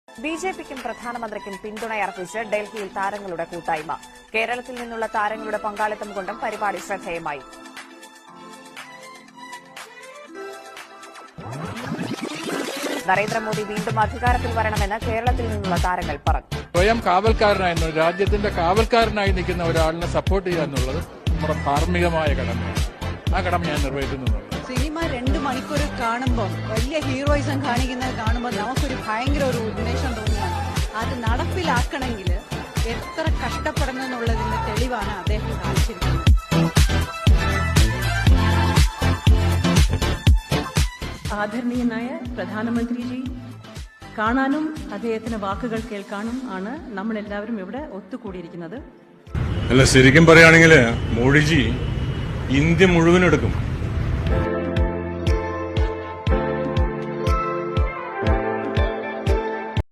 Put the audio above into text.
ബിജെപിക്കും പ്രധാനമന്ത്രിക്കും പിന്തുണയർപ്പിച്ച് ഡൽഹിയിൽ താരങ്ങളുടെ കൂട്ടായ്മ. കേരളത്തിൽ നിന്നുള്ള താരങ്ങളുടെ പങ്കാളിത്തം കൊണ്ടും പരിപാടി ശ്രദ്ധേയമായി. നരേന്ദ്രമോദി വീണ്ടും അധികാരത്തിൽ വരണമെന്ന് കേരളത്തിൽ നിന്നുള്ള താരങ്ങൾ പറഞ്ഞു. സ്വയം കാവൽക്കാരനായിരുന്നു, രാജ്യത്തിന്റെ കാവൽക്കാരനായി നിൽക്കുന്ന ഒരാളിനെ സപ്പോർട്ട് ചെയ്യുക എന്നുള്ളത് നമ്മുടെ ധാർമ്മികമായ കടമയാണ്. ആ കടമ ഞാൻ നിർവഹിക്കുന്നു. സിനിമ 2 മണിക്കൂർ കാണുമ്പോൾ വലിയ ഹീറോയിസം കാണിക്കുന്നത് കാണുമ്പോൾ നമുക്കൊരു ഭയങ്കര ഒരു ഉന്മേഷം തോന്നുകയാണ്. അത് നടപ്പിലാക്കണമെങ്കിൽ എത്ര കഷ്ടപ്പെടണം എന്നുള്ളതിന്റെ തെളിവാണ് അദ്ദേഹം കാണിച്ചിരിക്കുന്നത്. ആദരണീയനായ പ്രധാനമന്ത്രിജി കാണാനും അദ്ദേഹത്തിന്റെ വാക്കുകൾ കേൾക്കാനും ആണ് നമ്മളെല്ലാവരും ഇവിടെ ഒത്തുകൂടിയിരിക്കുന്നത്. അല്ല, ശരിക്കും പറയുകയാണെങ്കിൽ മോഡിജി ഇന്ത്യ മുഴുവൻ എടുക്കും.